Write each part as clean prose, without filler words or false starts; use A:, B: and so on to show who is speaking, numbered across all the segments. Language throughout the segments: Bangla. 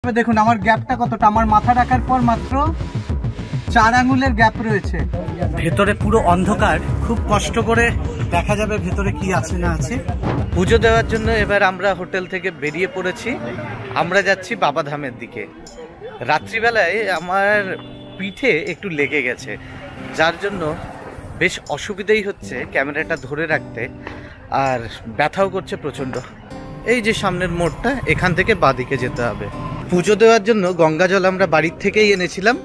A: দেখুন আমার গ্যাপটা কতটা, আমার মাথা রাখার পর মাত্র 4 আঙ্গুলের গ্যাপ রয়েছে। ভেতরে পুরো অন্ধকার, খুব কষ্ট করে দেখা যাবে ভেতরে কি আছে না আছে। পুজো দেওয়ার জন্য এবার আমরা হোটেল থেকে বেরিয়ে পড়েছি। আমরা যাচ্ছি বাবাধামের দিকে। রাত্রিবেলায় আমার পিঠে একটু লেগে গেছে, যার জন্য বেশ অসুবিধাই হচ্ছে ক্যামেরাটা ধরে রাখতে, আর ব্যথাও করছে প্রচণ্ড। এই যে সামনের মোড়টা, এখান থেকে বাঁদিকে যেতে হবে। পুজো দেওয়ার জন্য গঙ্গা জল আমরা বাড়ির থেকেই এনেছিলাম।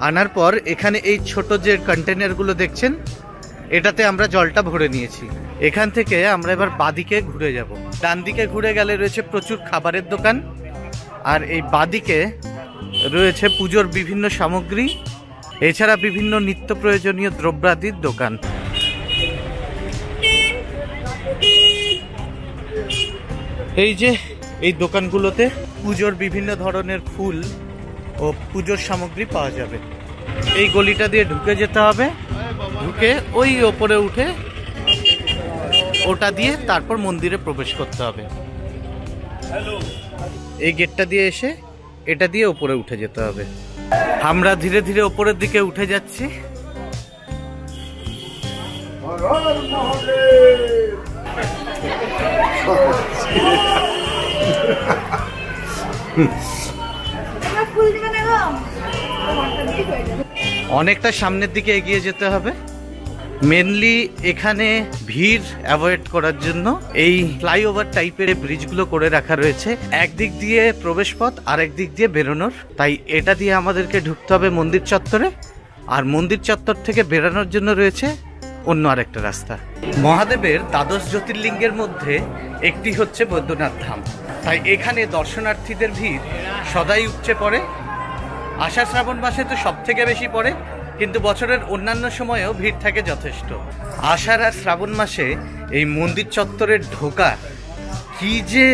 A: আনার পর এখানে এই ছোট যে কন্টেনারগুলো দেখছেন, এটাতে আমরা জলটা ভরে নিয়েছি। এখান থেকে আমরা এবার বাঁদিকে ঘুরে যাব। ডান দিকে ঘুরে গেলে রয়েছে প্রচুর খাবারের দোকান, আর এই বাঁদিকে রয়েছে পুজোর বিভিন্ন সামগ্রী, এছাড়া বিভিন্ন নিত্য প্রয়োজনীয় দ্রব্যাদির দোকান। এই যে এই দোকানগুলোতে পুজোর বিভিন্ন ধরনের ফুল ও পুজোর সামগ্রী পাওয়া যাবে। এই গলিটা দিয়ে ঢুকে যেতে হবে, ঢুকে ওই ওপরে উঠে ওটা দিয়ে তারপর মন্দিরে প্রবেশ করতে হবে। এই গেটটা দিয়ে এসে এটা দিয়ে ওপরে উঠে যেতে হবে। আমরা ধীরে ধীরে ওপরের দিকে উঠে যাচ্ছি। অনেকটা সামনের দিকে এগিয়ে যেতে হবে। মেনলি এখানে ভিড় অ্যাভয়েড করার জন্য এই ফ্লাইওভার টাইপের ব্রিজগুলো করে রাখা রয়েছে। একদিক দিয়ে প্রবেশ পথ, আর একদিক দিয়ে বেরোনোর। তাই এটা দিয়ে আমাদেরকে ঢুকতে হবে মন্দির চত্বরে, আর মন্দির চত্বর থেকে বেরোনোর জন্য রয়েছে অন্য আরেকটা রাস্তা। মহাদেবের দ্বাদশ জ্যোতির্লিঙ্গের মধ্যে একটি হচ্ছে বৈদ্যনাথ ধাম, তাই এখানে দর্শনার্থীদের ভিড় সদাই উপচে পড়ে। আষাঢ় শ্রাবণ মাসে তো সব থেকে বেশি পড়ে, কিন্তু বছরের অন্যান্য সময়েও ভিড় থাকে যথেষ্ট। আষাঢ় আর শ্রাবণ মাসে এই মন্দির চত্বরে ঢোকা কি যে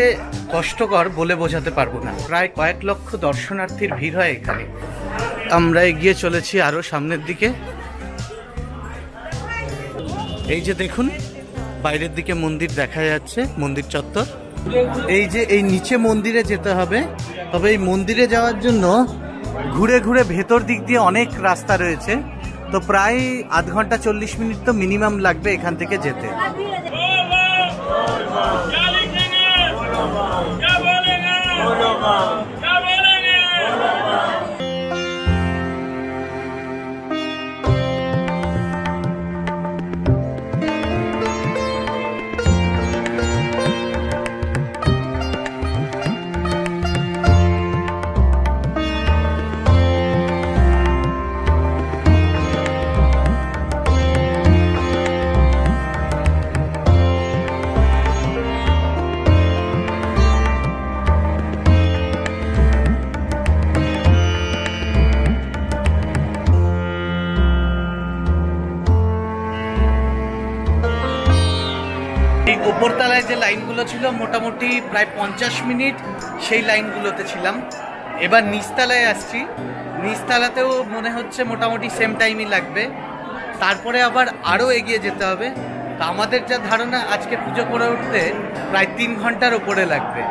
A: কষ্টকর বলে বোঝাতে পারবো না। প্রায় কয়েক লক্ষ দর্শনার্থীর ভিড় হয় এখানে। আমরা এগিয়ে চলেছি আরো সামনের দিকে। এই যে দেখুন, বাইরের দিকে মন্দির দেখা যাচ্ছে, মন্দির চত্বর। এই যে এই নিচে মন্দিরে যেতে হবে, তবে এই মন্দিরে যাওয়ার জন্য ঘুরে ঘুরে ভেতর দিক দিয়ে অনেক রাস্তা রয়েছে, তো প্রায় আধ ঘন্টা 40 মিনিট তো মিনিমাম লাগবে এখান থেকে যেতে। উপরতলায় যে লাইনগুলো ছিল মোটামুটি প্রায় 50 মিনিট সেই লাইনগুলোতে ছিলাম। এবার নিচতলায় আসছি, নিচতলাতেও মনে হচ্ছে মোটামুটি সেম টাইমই লাগবে। তারপরে আবার আরও এগিয়ে যেতে হবে। তা আমাদের যা ধারণা আজকে পুজো করে উঠতে প্রায় 3 ঘন্টার ওপরে লাগবে।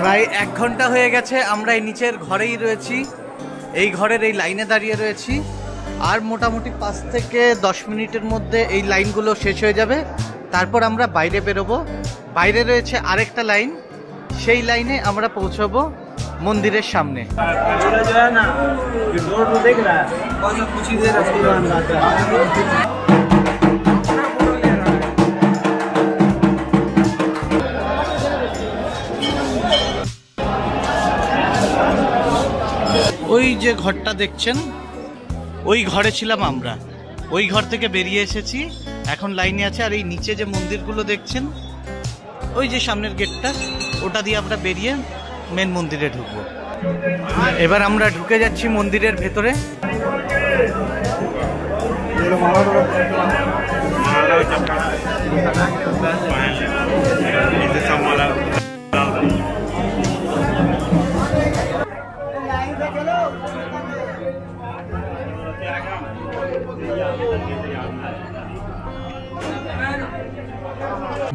A: প্রায় 1 ঘন্টা হয়ে গেছে আমরা এই নিচের ঘরেই রয়েছি, এই ঘরের এই লাইনে দাঁড়িয়ে রয়েছি। আর মোটামুটি 5 থেকে 10 মিনিটের মধ্যে এই লাইনগুলো শেষ হয়ে যাবে। তারপর আমরা বাইরে বেরোবো। বাইরে রয়েছে আরেকটা লাইন, সেই লাইনে আমরা পৌঁছবো মন্দিরের সামনে। ওই যে ঘরটা দেখছেন, ওই ঘরে ছিলাম আমরা। ওই ঘর থেকে বেরিয়ে এসেছি, এখন লাইনে আছে। আর এই নিচে যে মন্দিরগুলো দেখছেন, ওই যে সামনের গেটটা, ওটা দিয়ে আমরা বেরিয়ে মেন মন্দিরে ঢুকবো। এবার আমরা ঢুকে যাচ্ছি মন্দিরের ভেতরে।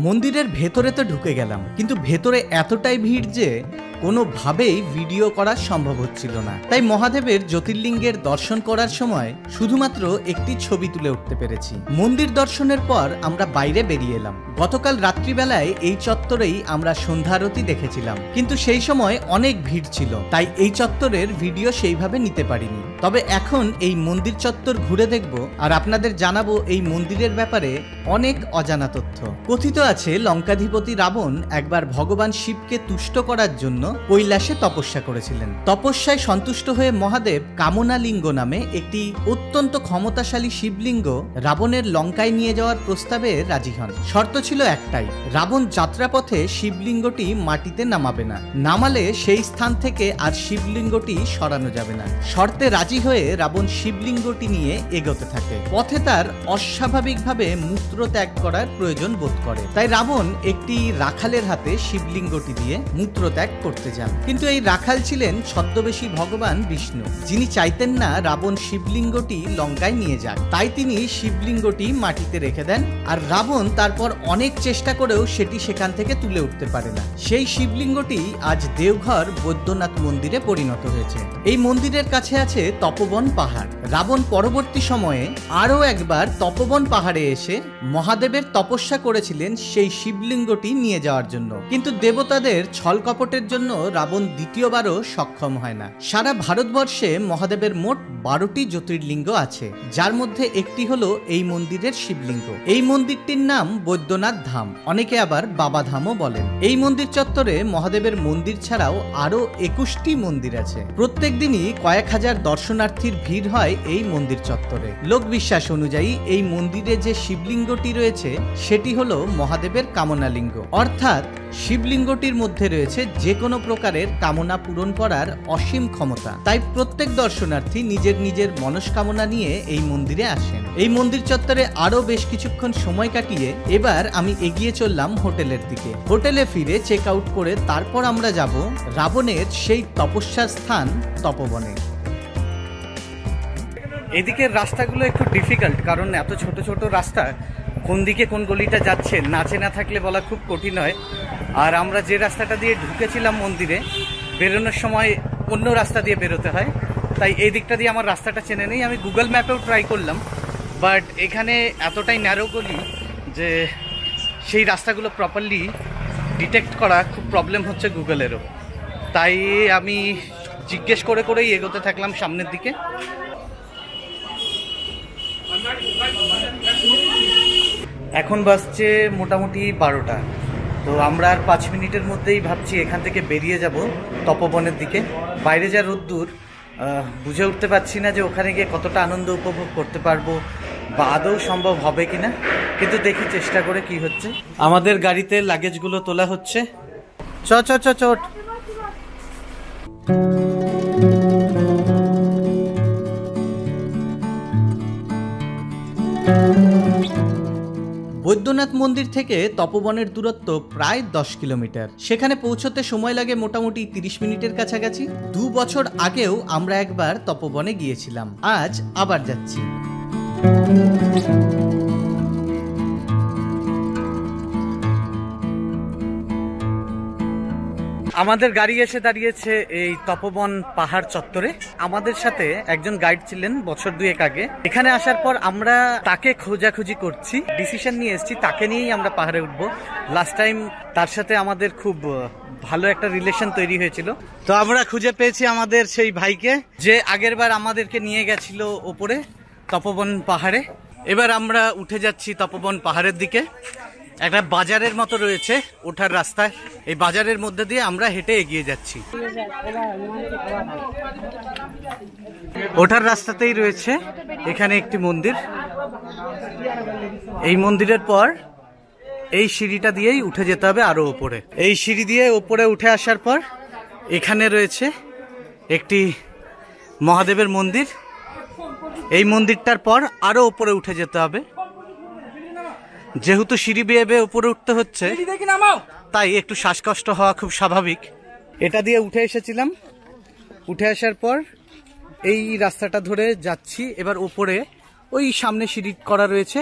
A: মন্দিরের ভেতরে তো ঢুকে গেলাম, কিন্তু ভেতরে এতটাই ভিড় যে কোনোভাবেই ভিডিও করা সম্ভব হচ্ছিল না। তাই মহাদেবের জ্যোতির্লিঙ্গের দর্শন করার সময় শুধুমাত্র একটি ছবি তুলে উঠতে পেরেছি। মন্দির দর্শনের পর আমরা বাইরে বেরিয়ে এলাম। গতকাল রাত্রিবেলায় এই চত্বরেই আমরা সন্ধ্যা আরতি দেখেছিলাম, কিন্তু সেই সময় অনেক ভিড় ছিল, তাই এই চত্বরের ভিডিও সেইভাবে নিতে পারিনি। তবে এখন এই মন্দির চত্বর ঘুরে দেখব আর আপনাদের জানাবো এই মন্দিরের ব্যাপারে অনেক অজানা তথ্য। কথিত আছে লঙ্কাধিপতি রাবণ একবার ভগবান শিবকে তুষ্ট করার জন্য কৈলাসে তপস্যা করেছিলেন। তপস্যায় সন্তুষ্ট হয়ে মহাদেব কামনা লিঙ্গ নামে একটি অত্যন্ত ক্ষমতাশালী শিবলিঙ্গ রাবণের লঙ্কায় নিয়ে যাওয়ার প্রস্তাবে রাজি হন। শর্ত ছিল একটাই, রাবণ যাত্রাপথে শিবলিঙ্গটি মাটিতে নামাবে না, নামালে সেই স্থান থেকে আর শিবলিঙ্গটি সরানো যাবে না। শর্তে রাজি হয়ে রাবণ শিবলিঙ্গটি নিয়ে এগোতে থাকে। পথে তার অস্বাভাবিকভাবে মূত্র ত্যাগ করার প্রয়োজন বোধ করে, তাই রাবণ একটি রাখালের হাতে শিবলিঙ্গটি দিয়ে মূত্র ত্যাগ করতে যান। কিন্তু এই রাখাল ছিলেন ছদ্মবেশী ভগবান বিষ্ণু, যিনি চাইতেন না রাবণ শিবলিঙ্গটি লঙ্কায় নিয়ে যান। তাই তিনি শিবলিঙ্গটি মাটিতে রেখে দেন, আর রাবণ তারপর অনেক চেষ্টা করেও সেটি সেখান থেকে তুলে উঠতে পারে না। সেই শিবলিঙ্গটি আজ দেওঘর বৈদ্যনাথ মন্দিরে পরিণত হয়েছে। এই মন্দিরের কাছে আছে তপবন পাহাড়। রাবণ পরবর্তী সময়ে আরও একবার তপবন পাহাড়ে এসে মহাদেবের তপস্যা করেছিলেন সেই শিবলিঙ্গটি নিয়ে যাওয়ার জন্য, কিন্তু দেবতাদের ছলকপটের জন্য রাবণ দ্বিতীয়বারও সক্ষম হয় না। সারা ভারতবর্ষে মহাদেবের মোট 12টি জ্যোতির্লিঙ্গ আছে, যার মধ্যে একটি হলো এই মন্দিরের শিবলিঙ্গ। এই মন্দিরটির নাম বৈদ্যনাথ ধাম, অনেকে আবার বাবা ধামও বলেন। এই মন্দির চত্বরে মহাদেবের মন্দির ছাড়াও আরো 21টি মন্দির আছে। প্রত্যেক দিনই কয়েক হাজার দর্শনার্থীর ভিড় হয় এই মন্দির চত্বরে। লোকবিশ্বাস অনুযায়ী এই মন্দিরে যে শিবলিঙ্গটি রয়েছে সেটি হলো মহাদেবের কামনালিঙ্গ, অর্থাৎ শিবলিঙ্গটির মধ্যে রয়েছে যে কোনো প্রকারের কামনা পূরণ করার অসীম ক্ষমতা। তাই প্রত্যেক দর্শনার্থী নিজের নিজের মনস্কামনা নিয়ে এই মন্দিরে আসেন। এই মন্দির চত্বরে আরো বেশ কিছুক্ষণ সময় কাটিয়ে এবার আমি এগিয়ে চললাম হোটেলের দিকে। হোটেলে ফিরে চেক আউট করে তারপর আমরা যাব রাবণের সেই তপস্যার স্থান তপবনে। এদিকের রাস্তাগুলো একটু ডিফিকাল্ট, কারণ এত ছোট ছোট রাস্তা, কোন দিকে কোন গলিটা যাচ্ছে না চেনা থাকলে বলা খুব কঠিন হয়। আর আমরা যে রাস্তাটা দিয়ে ঢুকেছিলাম মন্দিরে, বেরোনোর সময় অন্য রাস্তা দিয়ে বেরোতে হয়, তাই এই দিকটা দিয়ে আমার রাস্তাটা চেনে নেই। আমি গুগল ম্যাপেও ট্রাই করলাম, বাট এখানে এতটাই ন্যারো গলি যে সেই রাস্তাগুলো প্রপারলি ডিটেক্ট করা খুব প্রবলেম হচ্ছে গুগলেরও। তাই আমি জিজ্ঞেস করে করেই এগোতে থাকলাম সামনের দিকে। এখন বাজছে মোটামুটি 12টা, তো আমরা আর 5 মিনিটের মধ্যেই ভাবছি এখান থেকে বেরিয়ে যাব তপবনের দিকে। বাইরে যা রোদ্দুর, বুঝে উঠতে পারছি না যে ওখানে গিয়ে কতটা আনন্দ উপভোগ করতে পারবো বা আদৌ সম্ভব হবে কিনা, কিন্তু দেখি চেষ্টা করে কি হচ্ছে। আমাদের গাড়িতে লাগেজগুলো তোলা হচ্ছে। চট বৈদ্যনাথ মন্দির থেকে তপবনের দূরত্ব প্রায় 10 কিলোমিটার। সেখানে পৌঁছতে সময় লাগে মোটামুটি 30 মিনিটের কাছাকাছি। 2 বছর আগেও আমরা একবার তপবনে গিয়েছিলাম, আজ আবার যাচ্ছি। আমাদের গাড়ি এসে দাঁড়িয়েছে এই তপবন পাহাড় চত্বরে। আমাদের সাথে একজন গাইড ছিলেন বছর 2 আগে। এখানে আসার পর আমরা তাকে খোঁজাখুঁজি করছি, ডিসিশন নিয়ে এসেছি তাকে নিয়েই আমরা পাহাড়ে উঠবো। লাস্ট টাইম তার সাথে আমাদের খুব ভালো একটা রিলেশন তৈরি হয়েছিল, তো আমরা খুঁজে পেয়েছি আমাদের সেই ভাইকে যে আগের বার আমাদেরকে নিয়ে গেছিল ওপরে তপবন পাহাড়ে। এবার আমরা উঠে যাচ্ছি তপবন পাহাড়ের দিকে। একটা বাজারের মতো রয়েছে ওঠার রাস্তায়, এই বাজারের মধ্যে দিয়ে আমরা হেঁটে এগিয়ে যাচ্ছি। ওঠার রাস্তাতেই রয়েছে এখানে একটি মন্দির। এই মন্দিরের পর এই সিঁড়িটা দিয়েই উঠে যেতে হবে আরো উপরে। এই সিঁড়ি দিয়ে উপরে উঠে আসার পর এখানে রয়েছে একটি মহাদেবের মন্দির। এই মন্দিরটার পর আরো উপরে উঠে যেতে হবে। যেহেতু সিঁড়ি বেয়ে বেয়ে উপরে উঠতে হচ্ছে, তাই একটু শ্বাসকষ্ট হওয়া খুব স্বাভাবিক। এটা দিয়ে উঠে এসেছিলাম, উঠে আসার পর এই রাস্তাটা ধরে যাচ্ছি। এবার উপরে ওই সামনে সিঁড়ি করা রয়েছে,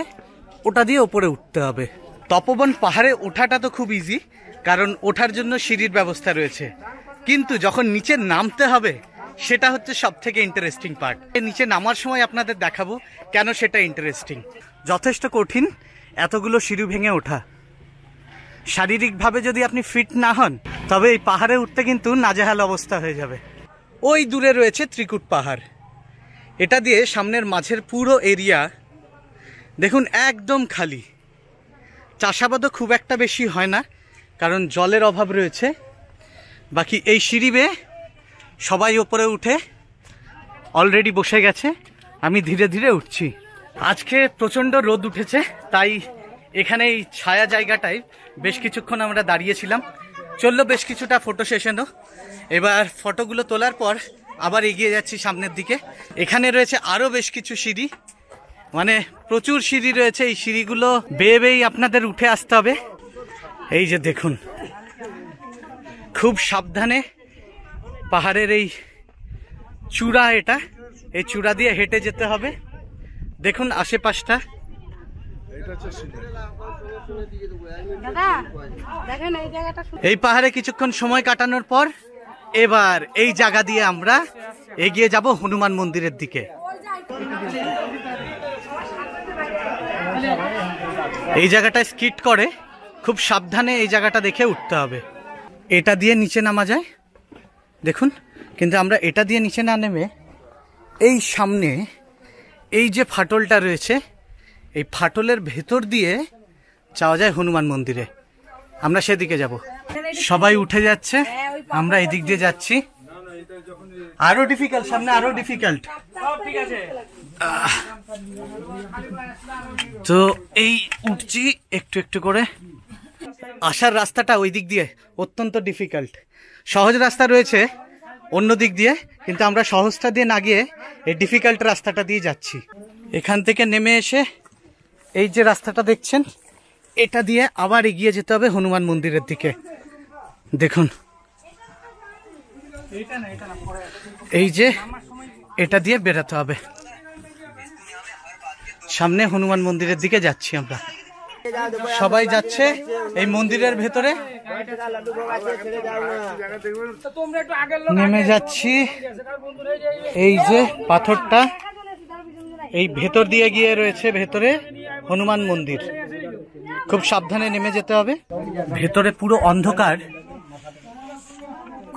A: ওটা দিয়ে উপরে উঠতে হবে। তপোবন পাহাড়ে ওঠাটা তো খুব ইজি, কারণ ওঠার জন্য সিঁড়ির ব্যবস্থা রয়েছে, কিন্তু যখন নিচে নামতে হবে সেটা হচ্ছে সব থেকে ইন্টারেস্টিং পার্ট। নিচে নামার সময় আপনাদের দেখাবো কেন সেটা ইন্টারেস্টিং। যথেষ্ট কঠিন এতগুলো সিঁড়ি ভেঙে ওঠা। শারীরিকভাবে যদি আপনি ফিট না হন তবে এই পাহাড়ে উঠতে কিন্তু নাজেহাল অবস্থা হয়ে যাবে। ওই দূরে রয়েছে ত্রিকুট পাহাড়, এটা দিয়ে সামনের মাঝের পুরো এরিয়া দেখুন একদম খালি। চাষাবাদও খুব একটা বেশি হয় না কারণ জলের অভাব রয়েছে। বাকি এই সিঁড়ি বেয়ে সবাই ওপরে উঠে অলরেডি বসে গেছে, আমি ধীরে ধীরে উঠছি। আজকে প্রচণ্ড রোদ উঠেছে, তাই এখানে এই ছায়া জায়গাটায় বেশ কিছুক্ষণ আমরা দাঁড়িয়েছিলাম। চললো বেশ কিছুটা ফটো সেশনও। এবার ফটোগুলো তোলার পর আবার এগিয়ে যাচ্ছি সামনের দিকে। এখানে রয়েছে আরও বেশ কিছু সিঁড়ি, মানে প্রচুর সিঁড়ি রয়েছে। এই সিঁড়িগুলো বেয়ে বেয়েই আপনাদের উঠে আসতে হবে। এই যে দেখুন, খুব সাবধানে পাহাড়ের এই চূড়া, এই চূড়া দিয়ে হেঁটে যেতে হবে। দেখুন আশেপাশটা, এই পাহাড়ে কিছুক্ষণ সময় কাটানোর পর এবার এই জায়গা দিয়ে আমরা এগিয়ে যাব হনুমান মন্দিরের দিকে। এই জায়গাটায় স্কিট করে, খুব সাবধানে এই জায়গাটা দেখে উঠতে হবে। এটা দিয়ে নিচে নামা যায় দেখুন, কিন্তু আমরা এটা দিয়ে নিচে না নেমে এই সামনে এই যে ফাটলটা রয়েছে এই ফাটলের ভেতর দিয়ে যাওয়া যায় হনুমান মন্দিরে। আমরা সেদিকে যাব। সবাই উঠে যাচ্ছে, আমরা এদিক দিয়ে যাচ্ছি। আরো ডিফিকাল্ট, সামনে আরো ডিফিকাল্ট। তো এই উঠছি একটু একটু করে। আসার রাস্তাটা ওই দিক দিয়ে অত্যন্ত ডিফিকাল্ট। সহজ রাস্তা রয়েছে অন্য দিক দিয়ে, কিন্তু আমরা সহজটা দিয়ে না গিয়ে এই ডিফিকাল্ট রাস্তাটা দিয়ে যাচ্ছি। এখান থেকে নেমে এসে এই যে রাস্তাটা দেখছেন এটা দিয়ে আবার এগিয়ে যেতে হবে হনুমান মন্দিরের দিকে। দেখুন এই যে এটা দিয়ে বেরোতে হবে। সামনে হনুমান মন্দিরের দিকে যাচ্ছি আমরা, সবাই যাচ্ছে এই মন্দিরের ভেতরে। নেমে যাচ্ছি, এই যে পাথরটা এই ভেতর দিয়ে গিয়ে রয়েছে ভেতরে হনুমান মন্দির। খুব সাবধানে নেমে যেতে হবে। ভেতরে পুরো অন্ধকার,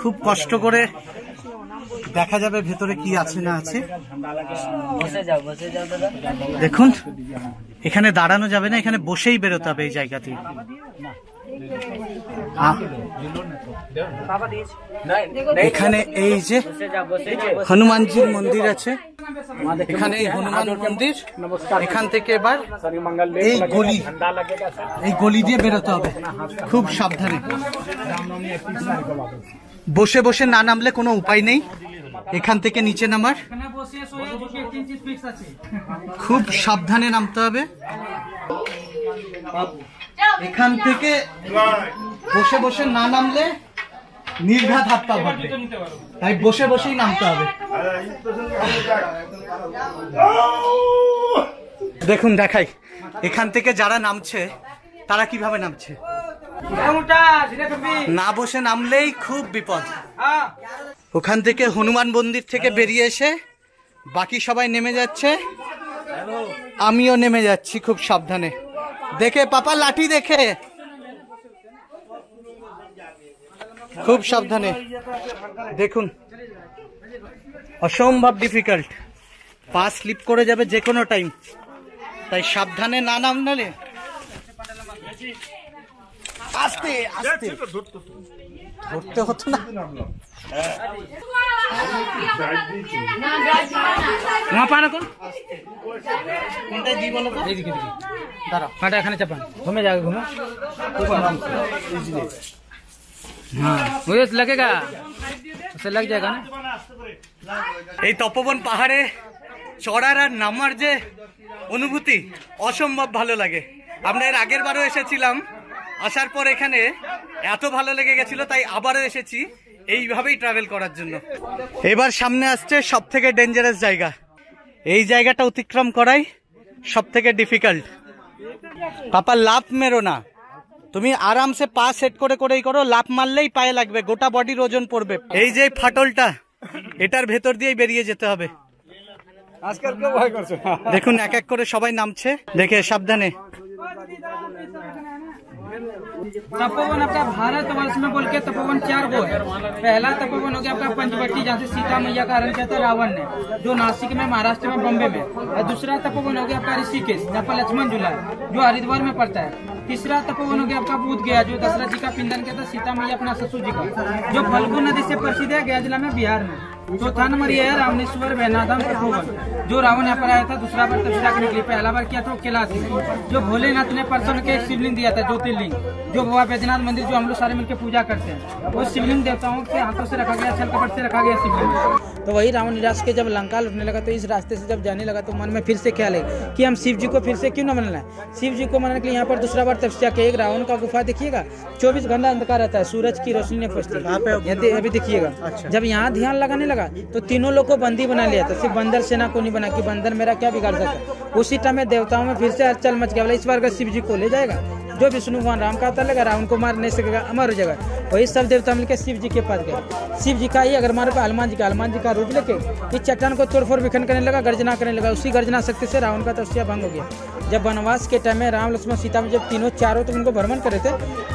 A: খুব কষ্ট করে দেখা যাবে ভেতরে কি আছে না আছে। দেখুন এখানে দাঁড়ানো যাবে না, এখানে বসেই বেরোতে হবে এই জায়গাতে। এখানে এই যে হনুমানজির মন্দির আছে, এখানে হনুমান মন্দির। এখান থেকে এবার এই গলি দিয়ে বেরোতে হবে খুব সাবধানে। বসে বসে না নামলে কোনো উপায় নেই, এখান থেকে নিচে নামার খুব সাবধানে নামতে হবে। এখান থেকে বসে বসে না নামলে নির্ঘাত হাত পা ভাঙবে, তাই বসে বসেই নামতে হবে। দেখুন দেখাই এখান থেকে যারা নামছে তারা কিভাবে নামছে। না বসে নামলেই খুব বিপদ। ওখান থেকে হনুমান মন্দির থেকে বেরিয়ে এসে বাকি সবাই নেমে যাচ্ছে, আমিও নেমে যাচ্ছি খুব সাবধানে। দেখে পাপা, লাঠি দেখে, খুব সাবধানে। দেখুন অসম্ভব ডিফিকাল্ট, পা স্লিপ করে যাবে যে কোনো টাইম, তাই সাবধানে না নামলে। আস্তে আস্তে ধরতে হতো না।
B: এখানে চাপান, ঘুমে যাবে, ঘুমে लगेगा, उसे लग जाएगा ना।
A: এই তপোবন পাহাড়ে চড়ার আর নামার যে অনুভূতি অসম্ভব ভালো লাগে। আমরা এর আগের বারও এসেছিলাম, আসার পর এখানে এত ভালো লেগে গেছিল তাই আবারও এসেছি এইভাবেই ট্রাভেল করার জন্য। এবার সামনে আসছে সব থেকে ডেঞ্জারাস জায়গা। এই জায়গাটা অতিক্রম করাই সব থেকে ডিফিকাল্ট। পাপা লাফ মেরো না, তুমি আরামসে পা সেট করে করেই করো, লাফ মারলেই পায়ে লাগবে, গোটা বডির ওজন পড়বে। এই যে ফাটলটা, এটার ভেতর দিয়েই বেরিয়ে যেতে হবে।
C: আজকাল কেউ ভয় করছে।
A: দেখুন এক এক করে সবাই নামছে, দেখে সাবধানে।
B: तपोवन आपका भारत वर्ष में बोल के तपोवन 4 गो है। पहला तपोवन हो गया आपका पंचवटी, जहाँ से सीता मैया का हरण किया था रावण ने, जो नासिक में, महाराष्ट्र में, बॉम्बे में। और दूसरा तपोवन हो गया आपका ऋषिकेश, जहाँ पर लक्ष्मण झूला है, जो हरिद्वार में पड़ता है। तीसरा तपोवन हो गया आपका बोध गया, जो दशरथ जी का पिंडन किया था सीता मैया अपना ससुर जी का, जो फल्गु नदी से प्रसिद्ध है, गया जिला में, बिहार में। चौथा नंबर ये है रावणेश्वर वैनाधाम तपोवन, जो रावण यहाँ पर आया था दूसरा बार तपस्या करने के लिए, पहला बार किया था कैलाश में। जो भोलेनाथ ने परसों के शिवलिंग दिया था, ज्योतिर्लिंग, जो बाबा बैजनाथ मंदिर, जो हम लोग सारे मिलकर पूजा करते हैं, वो शिवलिंग देवताओं के हाथों से रखा गया, छल कपट से रखा गया शिवलिंग। तो वही रावण निराश के जब लंका लुटने लगा, तो इस रास्ते से जब जाने लगा, तो मन में फिर से ख्याल है कि हम शिव जी को फिर से क्यों न मनाना है। शिव जी को मनाने के लिए यहाँ पर दूसरा बार तपस्या किया। एक रावण का गुफा देखिएगा, 24 घंटा अंधकार रहता है, सूरज की रोशनी नहीं पहुंचती, अभी देखिएगा। जब यहाँ ध्यान लगाने लगा, तो तीनों लोग को बंदी बना लिया था, सिर्फ बंदर सेना को नहीं बना कि बंदर मेरा क्या बिगाड़ सकता। उसी टाइम में देवताओं में फिर से हलचल मच गया, इस बार शिव जी को ले जाएगा, जो विष्णु भगवान राम का अवतार लेगा, रावण को मार नहीं सकेगा, अमर हो जाएगा। वही सब देवता मिलकर शिव जी के पास गए। शिव जी का ही अगर मारे पे हनुमान जी का रूप लेके इस चट्टान को तोड़फोड़ विखंड करने लगा, गर्जना करने लगा। उसी गर्जना शक्ति से रावण का तपस्या भंग हो गया। जब वनवास के टाइम में राम लक्ष्मण सीता में जब तीनों चारों तक उनको भ्रमण करे थे,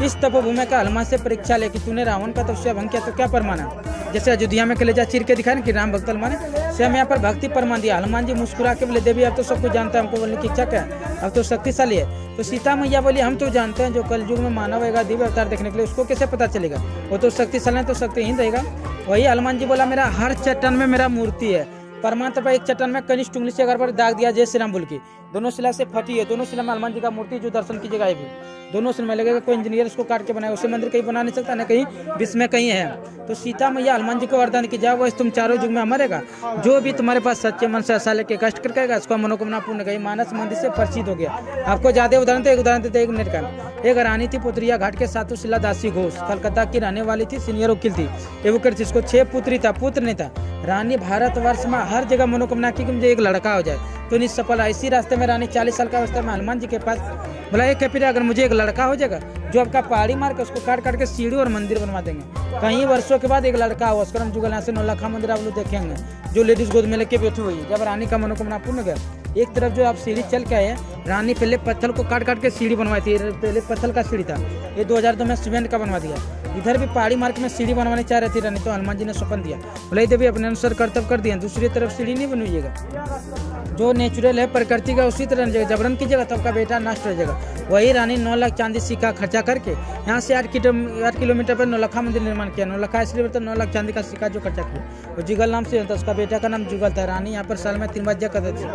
B: इस तपोभूमि का हनुमान से परीक्षा ले कि तूने रावण का तपस्या भंग किया तो क्या प्रमाण है। जैसे अयोध्या में कलेजा चीर के दिखाया कि राम भक्त हनुमान, से हम यहाँ पर भक्ति प्रमाण दिया। हनुमान जी मुस्कुरा के बोले देवी अब तो सब कुछ जानता है, हमको बोलने की इच्छा क्या है, अब तो शक्तिशाली है। तो सीता मैया बोली हम तो जानते हैं, जो कलयुग में मानव आएगा दिव्य अवतार देखने के लिए, उसको कैसे पता चलेगा, वो तो शक्तिशाली है, तो शक्तिहीन रहेगा। वही हनुमान जी बोला मेरा हर चट्टान में मेरा मूर्ति है। प्रमाण पर एक चट्टान में कनिष्ठ उंगली से अगर पर दाग दिया जय श्री राम बोल की, दोनों शिला से फटी है, दोनों शिला में हनुमान जी का मूर्ति जो दर्शन कीजिएगा, भी दोनों शिला में लगेगा। कोई इंजीनियर उसको काट के बनाएगा, उसे मंदिर कहीं बना नहीं सकता, न कहीं विश्व में कहीं है। तो सीता मैया हनुमान जी को वरदान की जाओ, तुम चारों युग में मरेगा, जो भी तुम्हारे पास सच्चे मन से आशा लेके कष्ट करके उसका मनोकामना पूर्ण करेगा। मानस मंदिर से प्रसिद्ध हो गया। आपको ज्यादा उदाहरण थे, एक उदाहरण देते 1 मिनट का। एक रानी थी पुत्रिया घाट के सातु शिला दासी घोष, कलकत्ता की रहने वाली थी, सीनियर वकील थी, एवोकर थी। उसको 6 पुत्री था, पुत्र नहीं था। रानी भारतवर्ष में हर जगह मनोकामना की कि मुझे एक लड़का हो जाए, तो निष्सफल। इसी रास्ते में रानी 40 साल का अवस्था में हनुमान जी के पास बोला एक कैपिटा अगर मुझे एक लड़का हो जाएगा, जो आपका पहाड़ी मार के उसको काट काट के सीढ़ी और मंदिर बनवा देंगे। कई वर्षों के बाद एक लड़का हुआ, उसका नाम जुगल, यहाँ से नौलखा मंदिर आप लोग देखेंगे, जो लेडीज गोद में लेके बैठी हुई है। जब रानी का मनोकामना पूर्ण गया, एक तरफ जो आप सीढ़ी चल के आए, रानी पहले पत्थर को काट काट के सीढ़ी बनवाई थी, पहले पत्थर का सीढ़ी था, ये 2002 में सीमेंट का बनवा दिया। इधर भी पहाड़ी मार्ग में सीढ़ी बनवाने चाह रही थी रानी, तो हनुमान जी ने स्वप्न दिया, बोले देवी अपने अनुसार कर्तव्य कर दिया, दूसरी तरफ सीढ़ी नहीं बनवाइएगा, जो नेचुरल है प्रकृति का उसी तरह जबरन कीजिएगा तो आपका बेटा नष्ट हो जाएगा। वही रानी 9 लाख चांदी सिक्का खर्चा करके यहाँ से 8 किलोमीटर पर नौलखा मंदिर निर्माण किया। नौलखा इसलिए तो 9 लाख चांदी का सिक्का जो खर्चा किया, वो जुगल नाम से होता, उसका बेटा का नाम जुगल था। रानी यहाँ पर साल में 3 बार जग करती थी।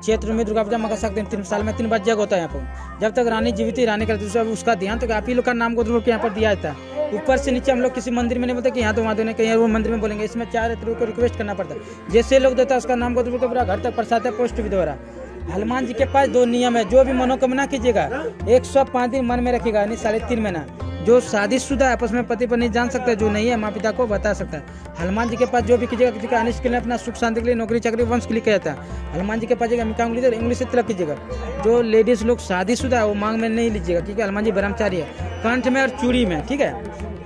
B: क्षेत्र में दुर्गा पूजा मकर संक्रांति 3 साल में 3 बार जग होता है यहाँ पर। जब तक रानी जीवित थी, रानी करती थी, उसका ध्यान तो आप ही लोग का नाम को यहाँ पर दिया जाता है। ऊपर से नीचे हम लोग किसी मंदिर में नहीं बोलते कि यहाँ तो वहाँ देने, कहीं वो मंदिर में बोलेंगे। इसमें 4 को रिक्वेस्ट करना पड़ता है, जैसे लोग देता है उसका नाम को पूरा घर तक प्रसाद है, पोस्ट भी द्वारा। हनुमान जी के पास 2 नियम है, जो भी मनोकामना कीजिएगा 105 दिन मन में रखिएगा, यानी 3.5 महीना। जो शादीशुदा आपस में पति पत्नी जान सकता है, जो नहीं है माँ पिता को बता सकता है। हनुमान जी के पास जो भी कीजिएगा, किसी का अनिष्ट के लिए, अपना सुख शांति के लिए, नौकरी चाकरी वंश के लिए किया जाता है। हनुमान जी के पास इंग्लिश से तिलक कीजिएगा। जो लेडीज लोग शादीशुदा है वो मांग में नहीं लीजिएगा, क्योंकि हनुमान जी ब्रह्मचारी है। कंठ में और चूड़ी में, ठीक है,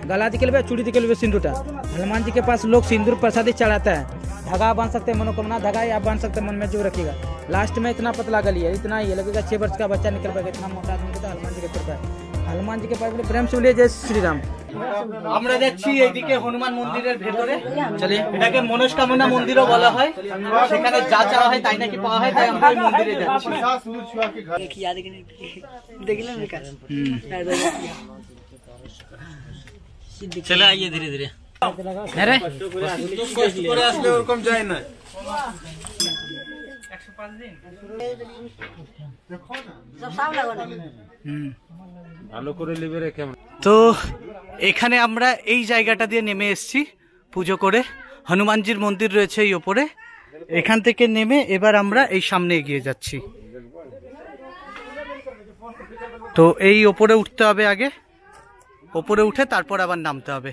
B: गला दिखे हुए, चूड़ी दिखे हुए, सिंदूर। हनुमान जी के पास लोग सिंदूर प्रसादी चढ़ाता है। धागा बांध सकते हैं, मनोकामना धागा आप बांध सकते हैं, मन में जो रखिएगा। लास्ट में इतना पतला गली है, इतना ही लगेगा 6 वर्ष का बच्चा निकल पाएगा, इतना मोटा आदमी तो हनुमान जी के कृपा है। हनुमान जी के पास प्रेम से बोलिए जय श्री राम।
A: আমরা যাচ্ছি এইদিকে হনুমান মন্দিরের ভেতরে, চলে এটাকে মনস্কামনা মন্দিরও বলা হয়। সেখানে যা চাওয়া হয় তাই নাকি পাওয়া হয়, তাই আমরা এই মন্দিরে যাচ্ছি।
B: चले आइए धीरे धीरे। अरे
C: করে আসলে ওরকম যায় না।
B: 105 दिन
C: ভালো করে লিবে রেখে।
A: তো এখানে আমরা এই জায়গাটা দিয়ে নেমে এসেছি পুজো করে। হনুমানজির মন্দির রয়েছে এই ওপরে, এখান থেকে নেমে এবার আমরা এই সামনে এগিয়ে যাচ্ছি। তো এই ওপরে উঠতে হবে, আগে ওপরে উঠে তারপর আবার নামতে হবে।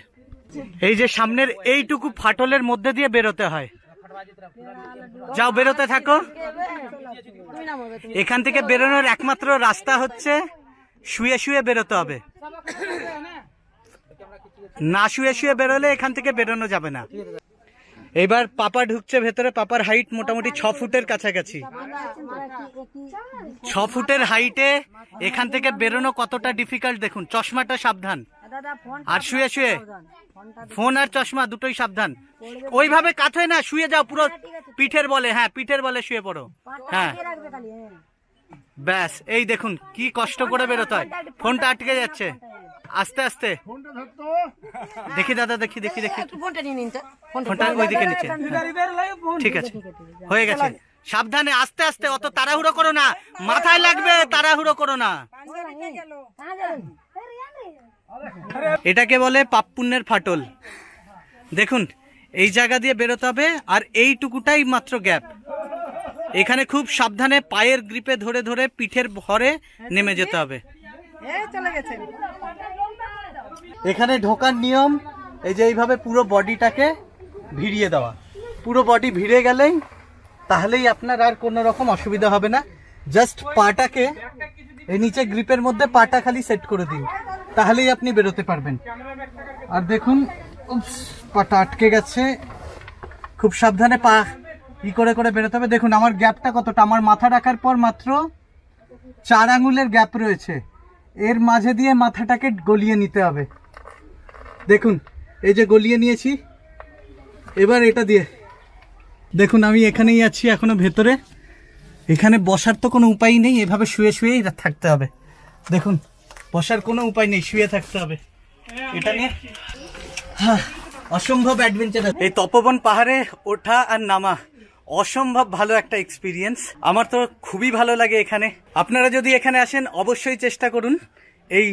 A: এই যে সামনের এইটুকু ফাটলের মধ্যে দিয়ে বেরোতে হয়, যাও বেরোতে থাকো। এখান থেকে বেরোনোর একমাত্র রাস্তা হচ্ছে শুয়ে শুয়ে বেরোতে হবে, না শুয়ে শুয়ে বেরোলে এখান থেকে বেরোনো যাবে না। এবার পাপা ঢুকছে ভেতরে। পাপার হাইট মোটামুটি 6 ফুটের কাছাকাছি। 6 ফুটের হাইটে এখান থেকে বেরোনো কতটা ডিফিকাল্ট দেখুন। চশমাটা সাবধান, আর শুয়ে শুয়ে ফোন আর চশমা দুটোই সাবধান। ওইভাবে কাঁথে না, শুয়ে যাও পুরো পিঠের বলে। হ্যাঁ, পিঠের বলে শুয়ে পড়ো। হ্যাঁ ব্যাস, এই দেখুন কি কষ্ট করে বেরোতে হয়। ফোনটা আটকে যাচ্ছে। আস্তে আস্তে দেখি দাদা, দেখি দেখি দেখি, ফোনটা ওইদিকে নিচে। ঠিক আছে, হয়ে গেছে। সাবধানে, আস্তে আস্তে, অত তাড়াহুড়ো করো না, মাথায় লাগবে, তাড়াহুড়ো করো না। এটাকে বলে পাপ পুণ্যের ফাটল। দেখুন এই জায়গা দিয়ে বেরোতে হবে, আর এইটুকুটাই মাত্র গ্যাপ। এখানে খুব সাবধানে পায়ের গ্রিপে ধরে ধরে পিঠের ভরে নেমে যেতে হবে। এখানে ঢোকার নিয়ম এই যে এইভাবে পুরো বডিটাকে ভিড়িয়ে দেওয়া। পুরো বডি ভিড়ে গেলেই তাহলেই আপনার আর কোনো রকম অসুবিধা হবে না। জাস্ট পাটাকে এই নিচে গ্রিপের মধ্যে পাটা খালি সেট করে দিন, তাহলেই আপনি বেরোতে পারবেন। আর দেখুন পাটা আটকে গেছে, খুব সাবধানে পা ই করে করে বেরোতে হবে। দেখুন আমার গ্যাপটা কতটা, আমার মাথা রাখার পর মাত্র 4 আঙুলের গ্যাপ রয়েছে। এর মাঝে দিয়ে মাথাটাকে গলিয়ে নিতে হবে। দেখুন এই যে গলিয়ে নিয়েছি, এবার এটা দিয়ে দেখুন আমি এখানেই আছি এখনো ভেতরে। এখানে বসার তো কোনো উপায় নেই, এভাবে শুয়ে শুয়েই থাকতে হবে। দেখুন বসার কোনো উপায় নেই, শুয়ে থাকতে হবে। এটা নিয়ে অসম্ভব অ্যাডভেঞ্চার। এই তপোবন পাহাড়ে ওঠা আর নামা অসম্ভব ভালো একটা এক্সপিরিয়েন্স। আমার তো খুবই ভালো লাগে এখানে। আপনারা যদি এখানে আসেন অবশ্যই চেষ্টা করুন এই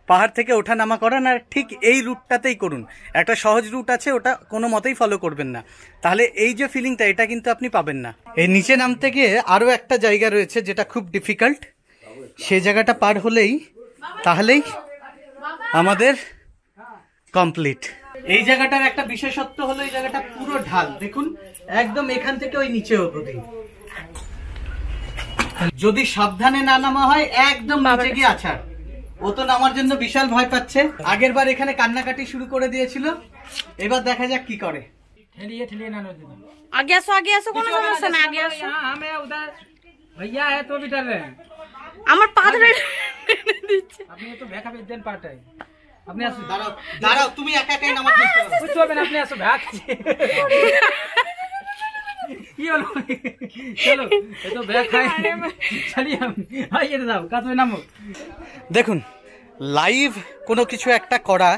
A: পাহাড় থেকে ওঠা নামা করান, আর ঠিক এই রুটটাতেই করুন। একটা সহজ রুট আছে, ওটা কোনো মতেই ফলো করবেন না, তাহলে এই যে ফিলিংটা এটা কিন্তু আপনি পাবেন না। এই নিচে নামতে গিয়ে আরও একটা জায়গা রয়েছে যেটা খুব ডিফিকাল্ট, সেই জায়গাটা পার হলেই তাহলেই আমাদের কমপ্লিট। এই জায়গাটার একটা বিশেষত্ব হলো এই জায়গাটা পুরো ঢাল। দেখুন একদম এখান থেকে ওই নিচে অবধি, যদি সাবধানে না নামা হয় একদম নিচে গিয়ে আছাড়। ও তো নামার জন্য বিশাল ভয় পাচ্ছে। আগের বার এখানে কান্নাকাটি শুরু করে দিয়েছিল, এবার দেখা যাক কি করে।
D: आगे आसो কোনো সমস্যা না, আগে আসো।
B: हमें उधर भैया है तो भी डर रहे हैं।
D: আমার পা ধরে দিচ্ছে।
B: আপনি তো ব্যাক আপে দেন পাটাই। আপনি আসো,
A: দাঁড়াও দাঁড়াও, তুমি একা একাই নামার চেষ্টা করো।
B: कुछ হবে না, আপনি আসো ব্যাক। ये लो चलो, ये तो बैक है। चलिए हम आइए दादा, कात में नामो।
A: দেখুন লাইভ কোনো কিছু একটা করা,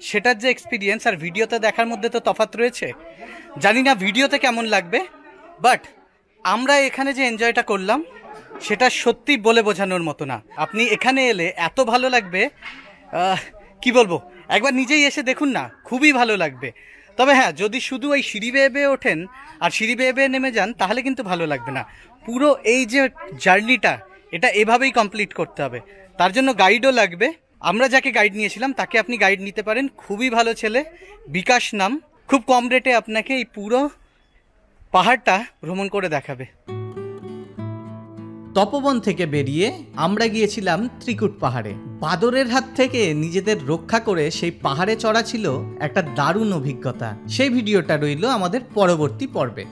A: সেটার যে এক্সপিরিয়েন্স আর ভিডিওতে দেখার মধ্যে তো তফাৎ রয়েছে। জানি না ভিডিওতে কেমন লাগবে, বাট আমরা এখানে যে এনজয়টা করলাম সেটা সত্যি বলে বোঝানোর মতো না। আপনি এখানে এলে এত ভালো লাগবে, কি বলবো, একবার নিজেই এসে দেখুন না, খুবই ভালো লাগবে। তবে হ্যাঁ, যদি শুধু ওই সিঁড়ি বেয়ে বেয়ে ওঠেন আর সিঁড়ি বেয়ে বেয়ে নেমে যান তাহলে কিন্তু ভালো লাগবে না। পুরো এই যে জার্নিটা এটা এভাবেই কমপ্লিট করতে হবে, তার জন্য গাইডও লাগবে। আমরা যাকে গাইড নিয়েছিলাম তাকে আপনি গাইড নিতে পারেন, খুবই ভালো ছেলে, বিকাশ নাম। খুব কম রেটে আপনাকে এই পুরো পাহাড়টা ভ্রমণ করে দেখাবে। তপবন থেকে বেরিয়ে আমরা গিয়েছিলাম ত্রিকুট পাহাড়ে। বাদরের হাত থেকে নিজেদের রক্ষা করে সেই পাহাড়ে চড়া ছিল একটা দারুণ অভিজ্ঞতা। সেই ভিডিওটা রইল আমাদের পরবর্তী পর্বে।